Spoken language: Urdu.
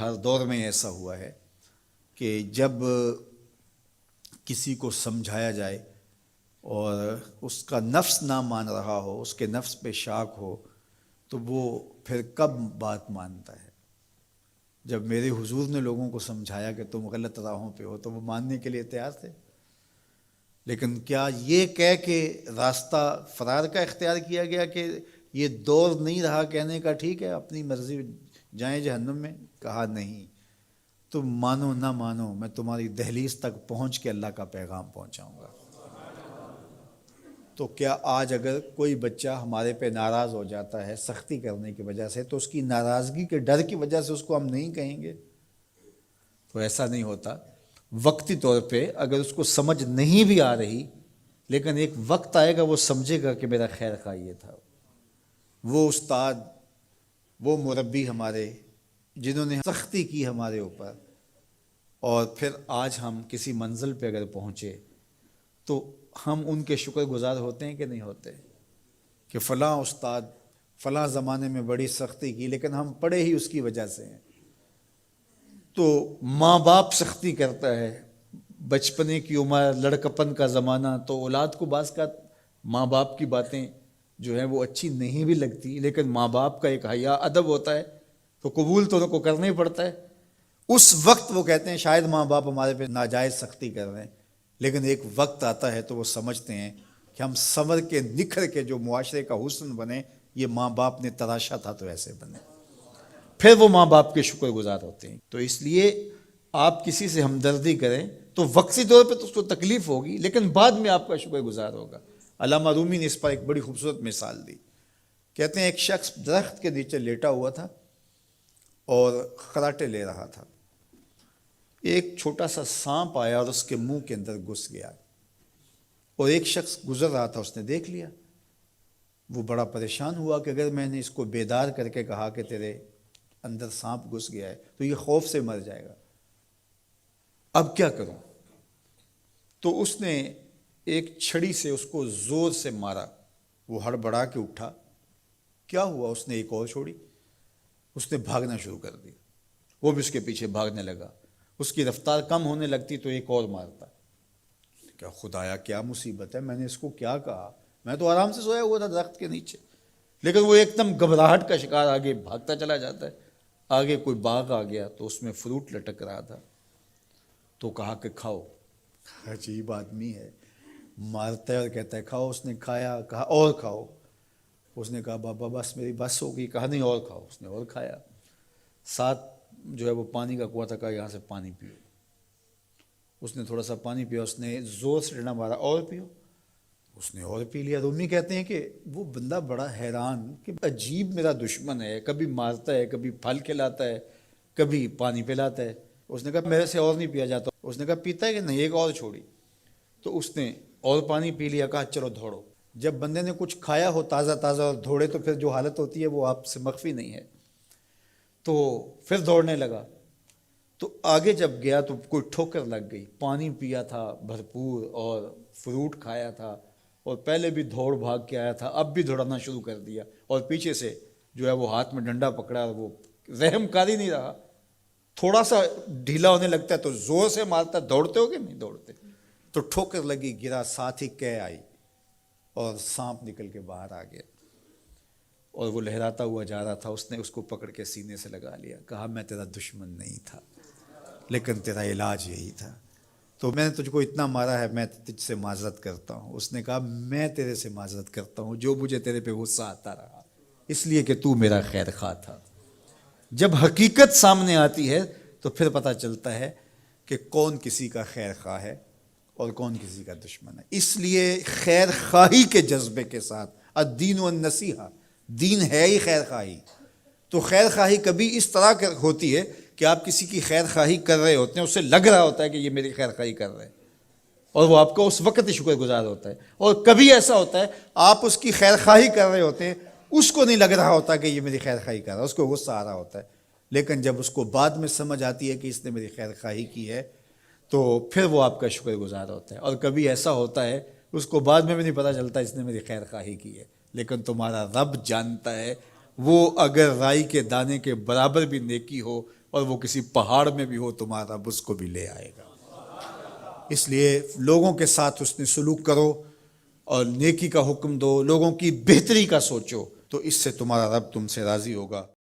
ہر دور میں ایسا ہوا ہے کہ جب کسی کو سمجھایا جائے اور اس کا نفس نہ مان رہا ہو، اس کے نفس پہ شاک ہو، تو وہ پھر کب بات مانتا ہے؟ جب میرے حضور نے لوگوں کو سمجھایا کہ تم غلط راہوں پہ ہو تو وہ ماننے کے لیے تیار تھے، لیکن کیا یہ کہہ کے راستہ فرار کا اختیار کیا گیا کہ یہ دور نہیں رہا کہنے کا ٹھیک ہے اپنی مرضی جائیں جہنم میں؟ کہا نہیں، تم مانو نہ مانو میں تمہاری دہلیز تک پہنچ کے اللہ کا پیغام پہنچاؤں گا۔ تو کیا آج اگر کوئی بچہ ہمارے پہ ناراض ہو جاتا ہے سختی کرنے کی وجہ سے، تو اس کی ناراضگی کے ڈر کی وجہ سے اس کو ہم نہیں کہیں گے؟ تو ایسا نہیں ہوتا۔ وقتی طور پہ اگر اس کو سمجھ نہیں بھی آ رہی، لیکن ایک وقت آئے گا وہ سمجھے گا کہ میرا خیر خواہ یہ تھا۔ وہ استاد، وہ مربی ہمارے جنہوں نے سختی کی ہمارے اوپر، اور پھر آج ہم کسی منزل پہ اگر پہنچے تو ہم ان کے شکر گزار ہوتے ہیں کہ نہیں ہوتے؟ کہ فلاں استاد فلاں زمانے میں بڑی سختی کی، لیکن ہم پڑھے ہی اس کی وجہ سے ہیں۔ تو ماں باپ سختی کرتا ہے، بچپنے کی عمر، لڑکپن کا زمانہ، تو اولاد کو بعض کا ماں باپ کی باتیں جو ہیں وہ اچھی نہیں بھی لگتی، لیکن ماں باپ کا ایک حیا ادب ہوتا ہے تو قبول تو ان کو کرنا ہی پڑتا ہے۔ اس وقت وہ کہتے ہیں شاید ماں باپ ہمارے پہ ناجائز سختی کر رہے ہیں، لیکن ایک وقت آتا ہے تو وہ سمجھتے ہیں کہ ہم سنور کے نکھر کے جو معاشرے کا حسن بنے، یہ ماں باپ نے تراشا تھا تو ایسے بنے، پھر وہ ماں باپ کے شکر گزار ہوتے ہیں۔ تو اس لیے آپ کسی سے ہمدردی کریں تو وقتی طور پہ تو اس کو تکلیف ہوگی، لیکن بعد میں آپ کا شکر گزار ہوگا۔ علامہ رومی نے اس پر ایک بڑی خوبصورت مثال دی۔ کہتے ہیں ایک شخص درخت کے نیچے لیٹا ہوا تھا اور خراٹے لے رہا تھا، ایک چھوٹا سا سانپ آیا اور اس کے منہ کے اندر گھس گیا، اور ایک شخص گزر رہا تھا، اس نے دیکھ لیا۔ وہ بڑا پریشان ہوا کہ اگر میں نے اس کو بیدار کر کے کہا کہ تیرے اندر سانپ گھس گیا ہے تو یہ خوف سے مر جائے گا، اب کیا کروں؟ تو اس نے ایک چھڑی سے اس کو زور سے مارا، وہ ہڑبڑا کے اٹھا۔ کیا ہوا؟ اس نے ایک اور چھوڑی، اس نے بھاگنا شروع کر دیا، وہ بھی اس کے پیچھے بھاگنے لگا۔ اس کی رفتار کم ہونے لگتی تو ایک اور مارتا۔ کیا خدایا کیا مصیبت ہے، میں نے اس کو کیا کہا، میں تو آرام سے سویا ہوا تھا درخت کے نیچے، لیکن وہ ایک دم گھبراہٹ کا شکار آگے بھاگتا چلا جاتا ہے۔ آگے کوئی باغ آ گیا تو اس میں فروٹ لٹک رہا تھا، تو کہا کہ کھاؤ۔ عجیب آدمی ہے، مارتا ہے اور کہتا ہے کھاؤ۔ اس نے کھایا، کہا اور کھاؤ۔ اس نے کہا بابا بس میری بس ہو گئی، کہا نہیں اور کھاؤ۔ اس نے اور کھایا۔ ساتھ جو ہے وہ پانی کا کنواں تھا، کہا یہاں سے پانی پیو۔ اس نے تھوڑا سا پانی پیا، اس نے زور سے ڈنڈا مارا، اور پیو۔ اس نے اور پی لیا۔ رومی کہتے ہیں کہ وہ بندہ بڑا حیران کہ عجیب میرا دشمن ہے، کبھی مارتا ہے، کبھی پھل کھلاتا ہے، کبھی پانی پلاتا ہے۔ اس نے کہا میرے سے اور نہیں پیا جاتا۔ اس نے کہا پیتا ہے کہ نہیں، ایک اور چھوڑی۔ تو اس نے اور پانی پی لیا، کہا چلو دوڑو۔ جب بندے نے کچھ کھایا ہو تازہ تازہ اور دوڑے تو پھر جو حالت ہوتی ہے وہ آپ سے مخفی نہیں ہے۔ تو پھر دوڑنے لگا، تو آگے جب گیا تو کوئی ٹھوکر لگ گئی۔ پانی پیا تھا بھرپور اور فروٹ کھایا تھا، اور پہلے بھی دوڑ بھاگ کے آیا تھا، اب بھی دوڑنا شروع کر دیا، اور پیچھے سے جو ہے وہ ہاتھ میں ڈنڈا پکڑا، اور وہ رحم کاری نہیں رہا۔ تھوڑا سا ڈھیلا ہونے لگتا ہے تو زور سے مارتا ہے۔ دوڑتے ہو کہ نہیں دوڑتے؟ تو ٹھوکر لگی، گرا، ساتھ ہی کہہ آئی اور سانپ نکل کے باہر آ گیا، اور وہ لہراتا ہوا جا رہا تھا۔ اس نے اس کو پکڑ کے سینے سے لگا لیا، کہا میں تیرا دشمن نہیں تھا، لیکن تیرا علاج یہی تھا، تو میں نے تجھ کو اتنا مارا ہے، میں تجھ سے معذرت کرتا ہوں۔ اس نے کہا میں تیرے سے معذرت کرتا ہوں جو مجھے تیرے پہ غصہ آتا رہا، اس لیے کہ تو میرا خیر خواہ تھا۔ جب حقیقت سامنے آتی ہے تو پھر پتہ چلتا ہے کہ کون کسی کا خیر خواہ ہے اور کون کسی کا دشمن ہے۔ اس لیے خیر خواہی کے جذبے کے ساتھ، الدین والنصیحہ، دین ہے ہی خیر خواہی۔ تو خیر خواہی کبھی اس طرح ہوتی ہے کہ آپ کسی کی خیر خواہی کر رہے ہوتے ہیں، اسے لگ رہا ہوتا ہے کہ یہ میری خیر خواہی کر رہے ہیں، اور وہ آپ کو اس وقت ہی شکر گزار ہوتا ہے۔ اور کبھی ایسا ہوتا ہے آپ اس کی خیر خواہی کر رہے ہوتے ہیں، اس کو نہیں لگ رہا ہوتا کہ یہ میری خیر خواہی کر رہا ہے، اس کو غصہ آ رہا ہوتا ہے، لیکن جب اس کو بعد میں سمجھ آتی ہے کہ اس نے میری خیر خواہی کی ہے تو پھر وہ آپ کا شکر گزار ہوتا ہے۔ اور کبھی ایسا ہوتا ہے اس کو بعد میں بھی نہیں پتہ چلتا اس نے میری خیر خواہی کی ہے، لیکن تمہارا رب جانتا ہے، وہ اگر رائی کے دانے کے برابر بھی نیکی ہو اور وہ کسی پہاڑ میں بھی ہو، تمہارا رب اس کو بھی لے آئے گا۔ اس لیے لوگوں کے ساتھ حسن سلوک کرو اور نیکی کا حکم دو، لوگوں کی بہتری کا سوچو، تو اس سے تمہارا رب تم سے راضی ہوگا۔